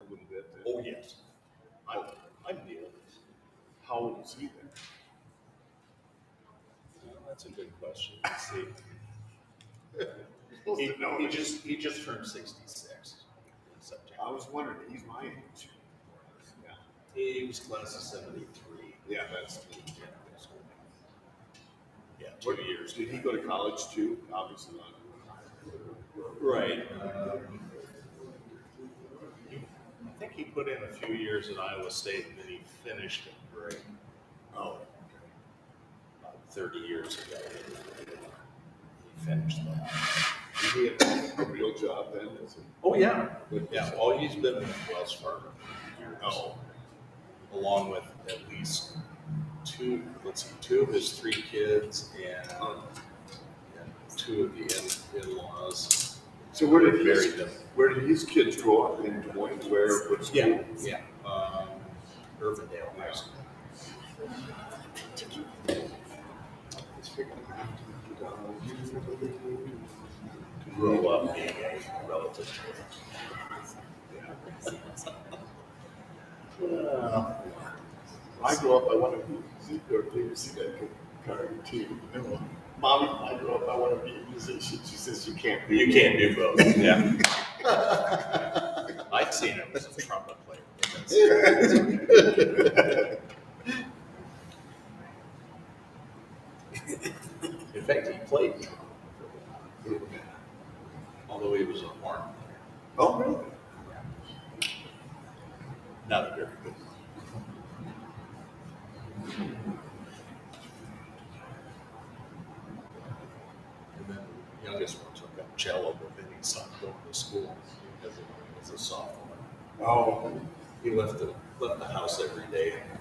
a little bit? Oh, yes. I'm Neil. How old is he then? That's a good question. Let's see. He just turned 66 in September. I was wondering, he's my age. Yeah. He was class of 73. Yeah, that's Yeah, 2 years. Did he go to college too? Obviously not. Right. I think he put in a few years at Iowa State, and then he finished it great. Oh, About 30 years ago. He finished that. did he have a real job then? Oh, yeah. Yeah, well, he's been with Wells Fargo for years. Oh. Along with at least two of his 3 kids and two of the in-laws. So where did his kids grow up in Des Moines? What school? Yeah. Urbandale High School. Grew up being a relative. I grew up, I want to be, see that cartoon. Mommy, I grew up, I want to be a musician. She says you can't be. You can't do both. Yeah. I'd seen him as a trumpet player. In fact, he played trumpet, although he was a horn player. Oh, really? Not a very good one. And then the youngest one took up cello, but then he stopped going to school because he was a sophomore. Oh, He left the house every day and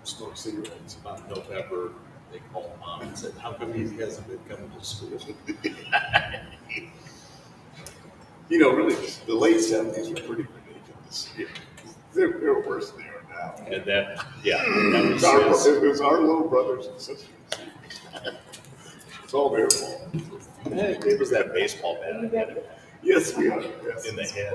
smoked cigarettes. About November, they called mom and said, "How come he hasn't been coming to school?" you know, really, the late 70s were pretty ridiculous. Yeah. They're worse than they are now. And then, yeah, It was our little brothers and sisters. It's all their fault. it was that baseball bat Yes, we are. Yes. in the head.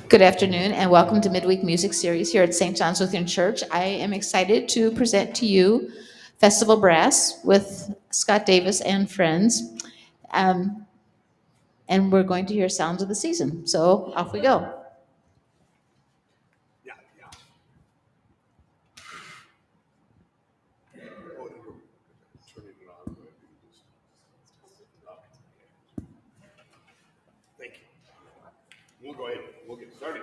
Good afternoon and welcome to Midweek Music Series here at St. John's Lutheran Church. I am excited to present to you Festival Brass with Scott Davis and friends. And we're going to hear Sounds of the Season. So off we go. Yeah. Turning it on. Thank you. We'll go ahead. We'll get started.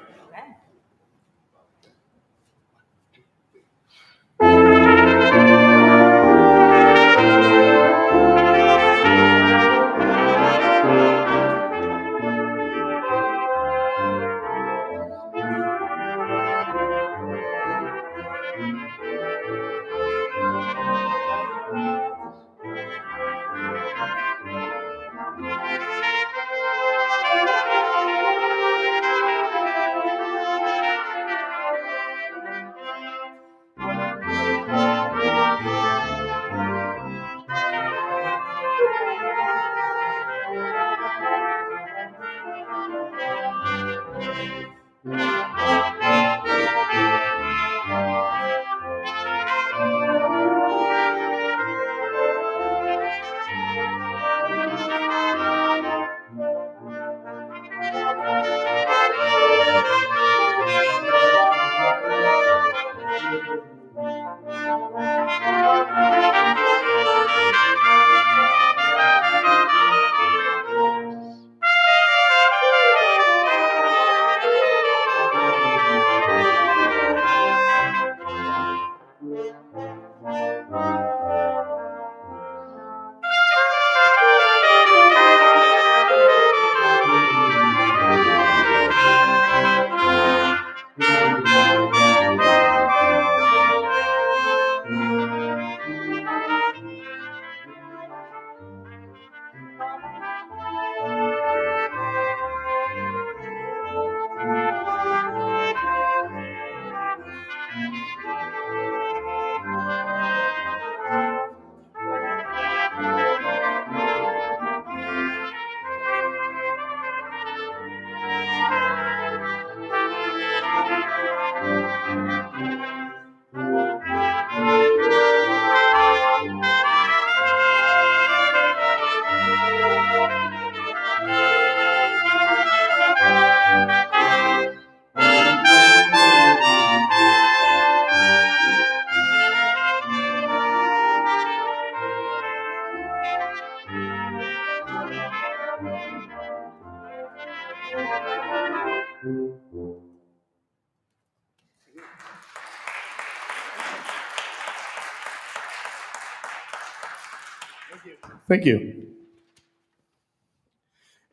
Thank you.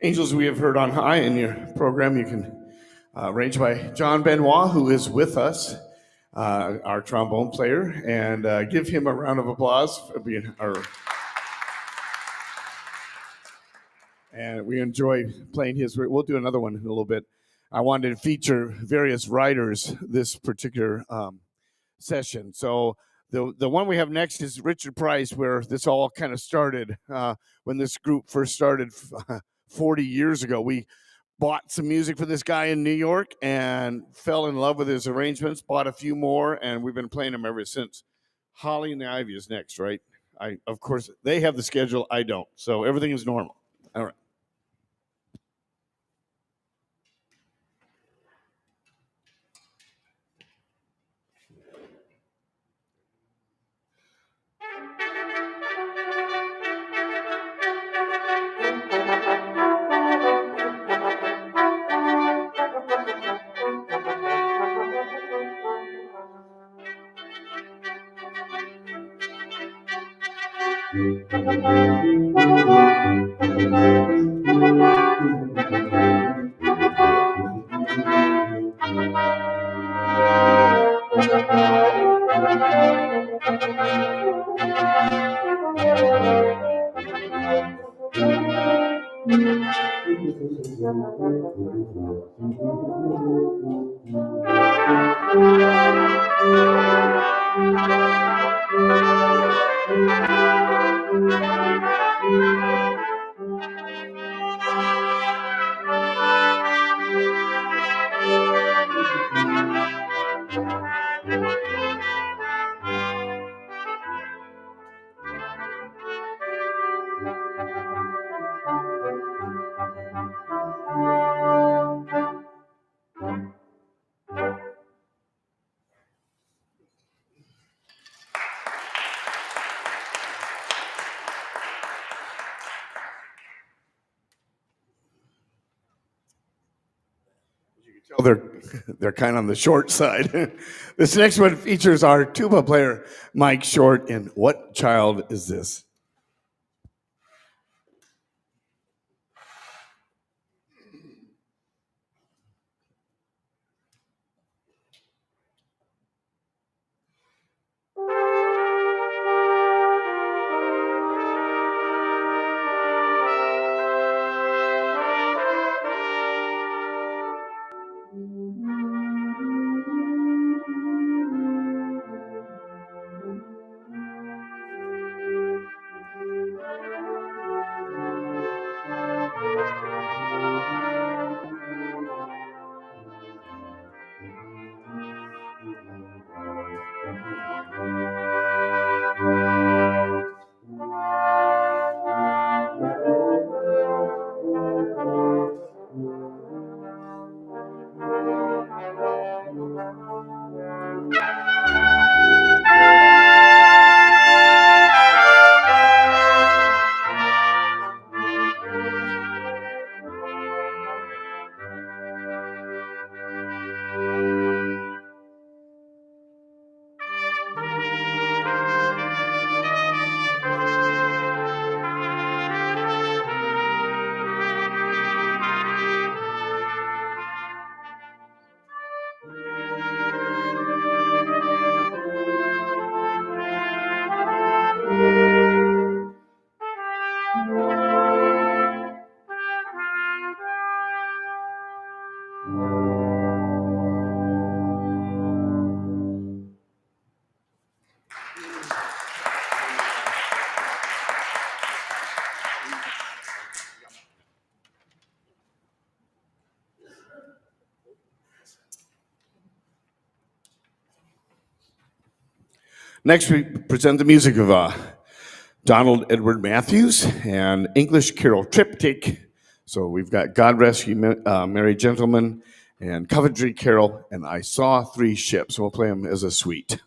Angels we have heard on high in your program, you can arranged by John Benoit, who is with us, our trombone player, and give him a round of applause for being our. And we enjoy playing his. We'll do another one in a little bit. I wanted to feature various writers this particular session. So the one we have next is Richard Price, where this all kind of started when this group first started 40 years ago. We bought some music for this guy in New York and fell in love with his arrangements, bought a few more, and we've been playing them ever since. Holly and the Ivy is next, right? Of course, they have the schedule, I don't. So everything is normal. All right. They're kind of on the short side. This next one features our tuba player, Mike Short, in What Child Is This? Next, we present the music of Donald Edward Matthews and English Carol Triptych. So we've got God Rest You Merry Gentlemen and Coventry Carol and I Saw Three Ships. We'll play them as a suite.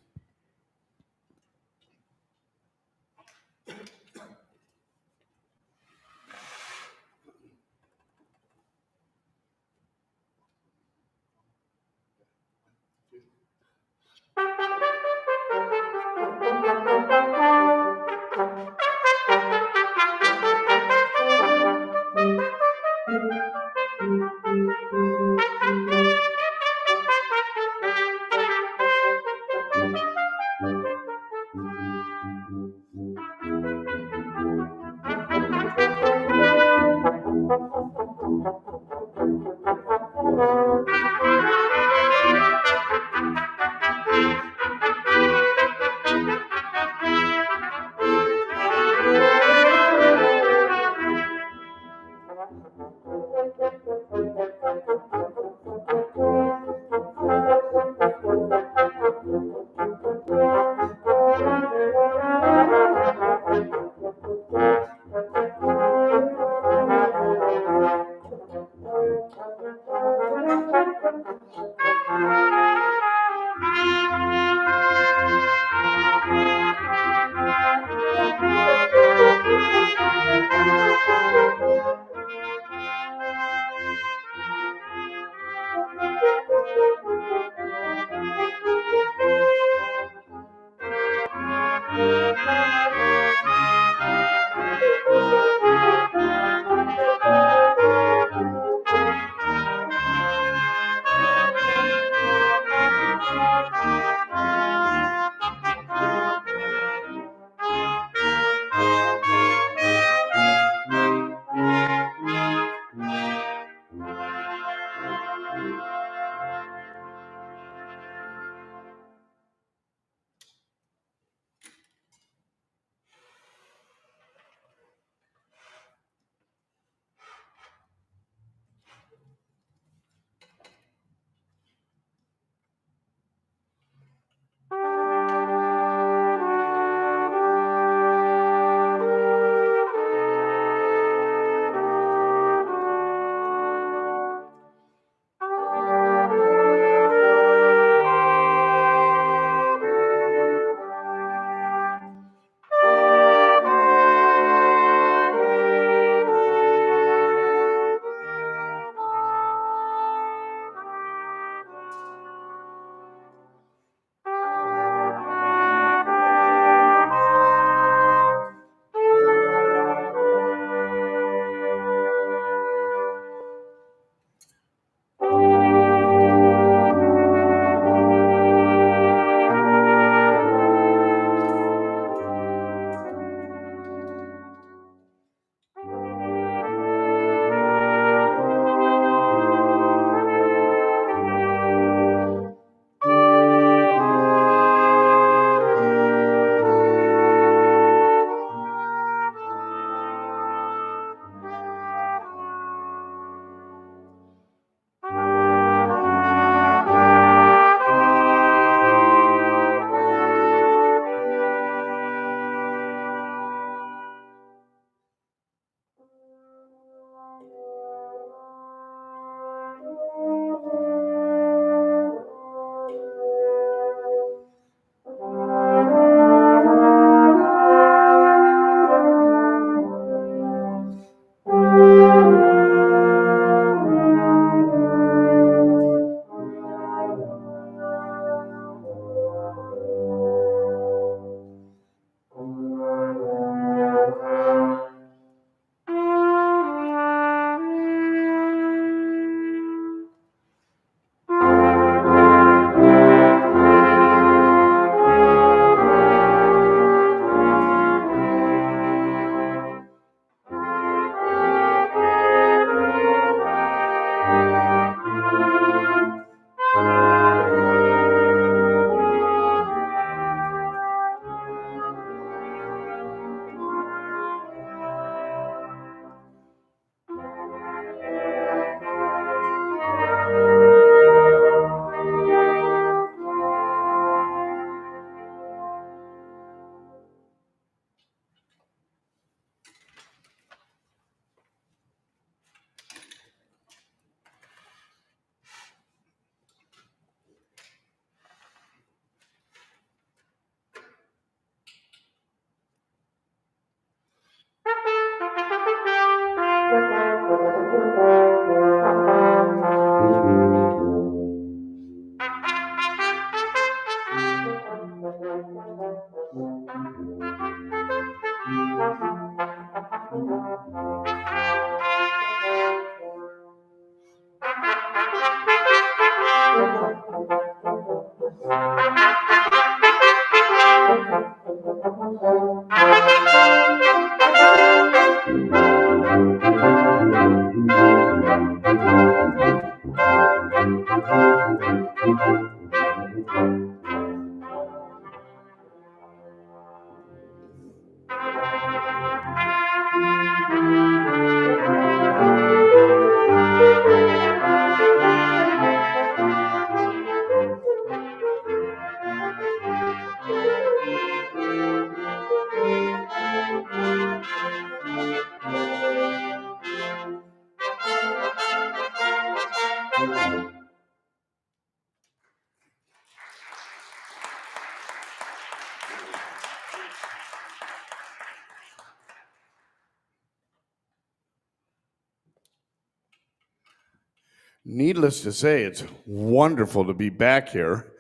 Needless to say, it's wonderful to be back here,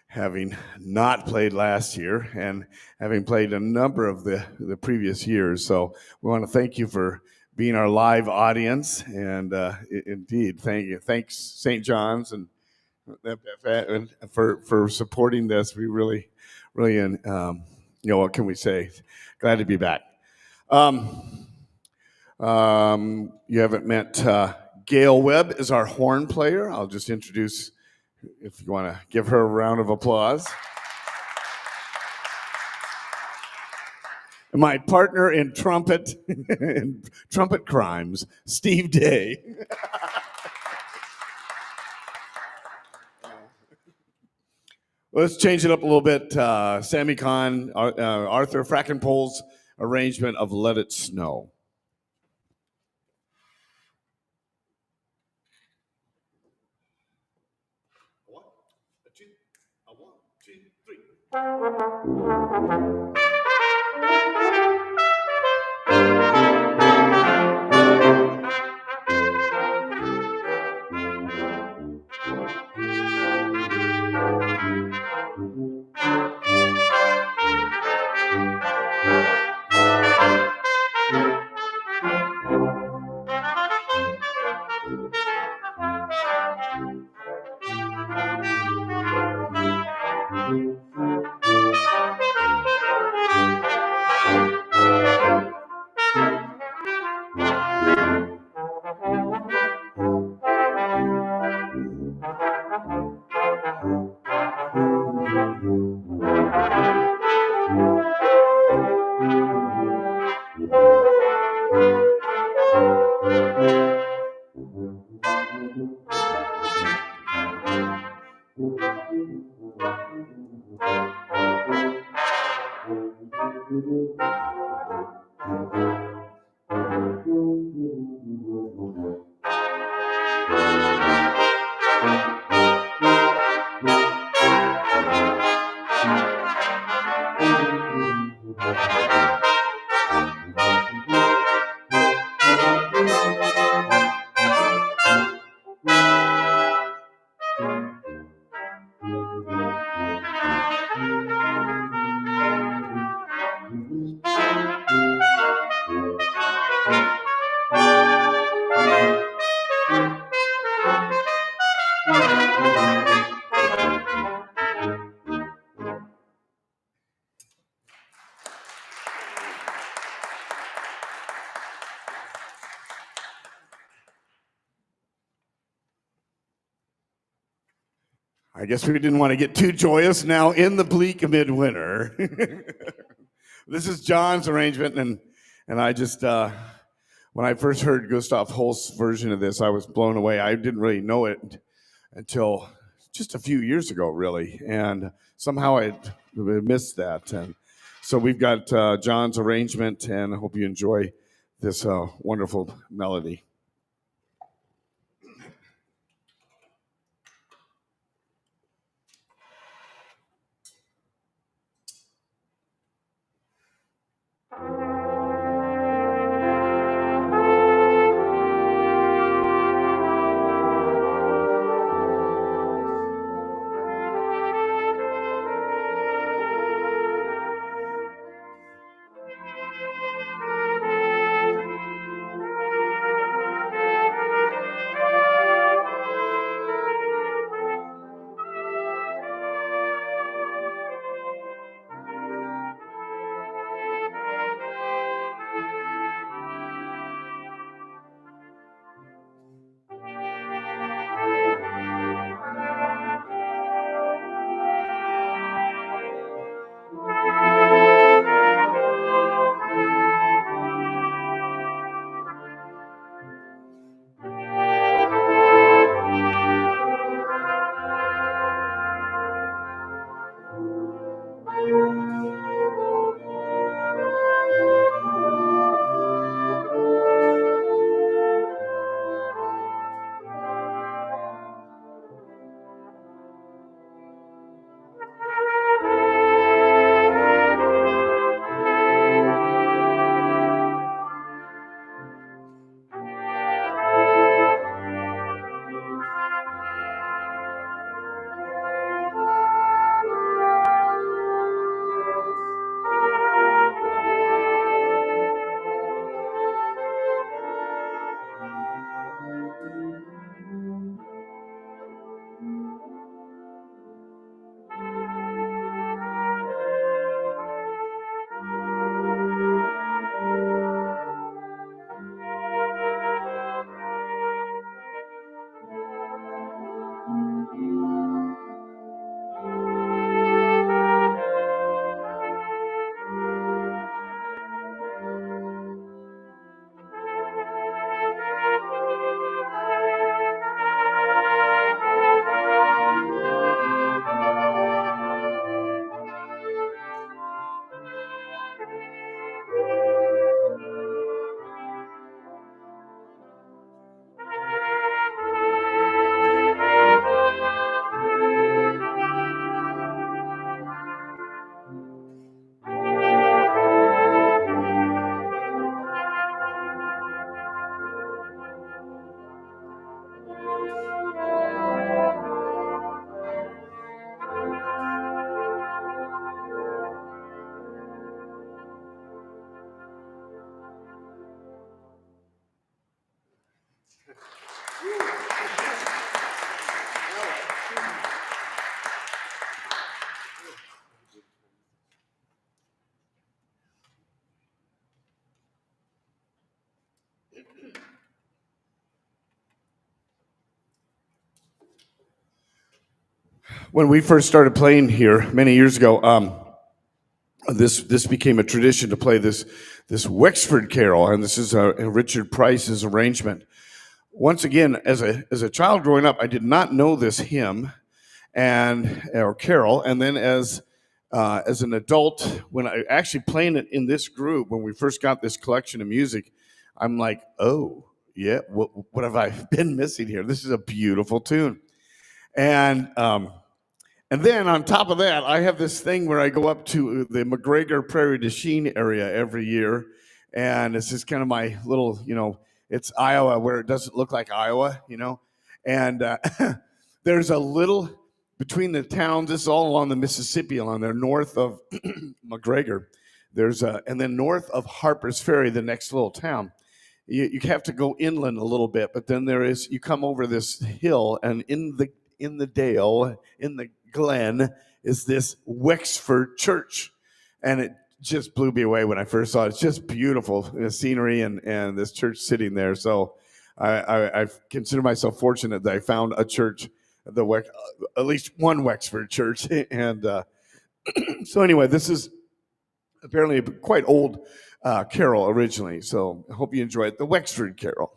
having not played last year and having played a number of the previous years. So we want to thank you for being our live audience, and indeed, thanks St. John's and for supporting this. We really, what can we say? Glad to be back. You haven't met Gail Webb is our horn player. I'll just introduce, if you want to give her a round of applause. And my partner in trumpet, in trumpet crimes, Steve Day. Let's change it up a little bit. Sammy Kahn, Arthur Frackenpole's arrangement of Let It Snow. A one, two, three. I guess we didn't want to get too joyous now in the bleak midwinter. This is John's arrangement, and I just, when I first heard Gustav Holst's version of this, I was blown away. I didn't really know it until just a few years ago, really, and somehow I missed that. And so we've got John's arrangement, and I hope you enjoy this wonderful melody. When we first started playing here many years ago, this became a tradition to play this Wexford carol, and this is Richard Price's arrangement. Once again, as a child growing up, I did not know this hymn or carol, and then as an adult, when I actually playing it in this group, when we first got this collection of music, I'm like, oh yeah, what have I been missing here? This is a beautiful tune, and then on top of that, I have this thing where I go up to the McGregor Prairie du Chien area every year, and it's just kind of my little, it's Iowa where it doesn't look like Iowa, and there's a little between the towns. This is all along the Mississippi, along there, north of McGregor. And then north of Harper's Ferry, the next little town. You have to go inland a little bit, but then you come over this hill, and in the dale, in the glen, is this Wexford church, and it just blew me away when I first saw it. It's just beautiful, the scenery and this church sitting there. So I consider myself fortunate that I found a church, at least one Wexford church, and so anyway, this is apparently a quite old carol originally. So I hope you enjoy it. The Wexford Carol.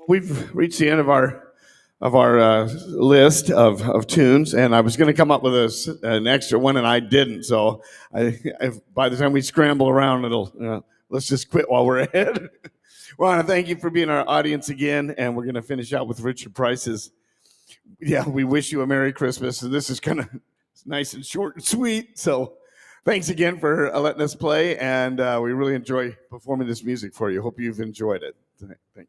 We've reached the end of our list of tunes, and I was going to come up with an extra one, and I didn't. So by the time we scramble around, let's just quit while we're ahead. We want to thank you for being our audience again, and we're going to finish out with Richard Price's. Yeah, we wish you a Merry Christmas, and this is kind of nice and short and sweet. So thanks again for letting us play, and we really enjoy performing this music for you. Hope you've enjoyed it. Thank you.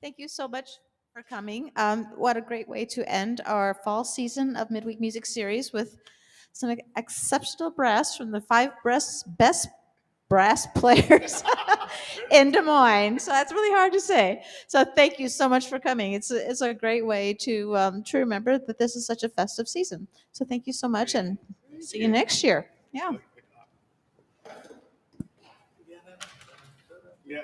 Thank you so much for coming. What a great way to end our fall season of Midweek Music Series with some exceptional brass from the best brass players in Des Moines. So that's really hard to say. So thank you so much for coming. It's a great way to remember that this is such a festive season. So thank you so much, and see you next year. Yeah. Yeah.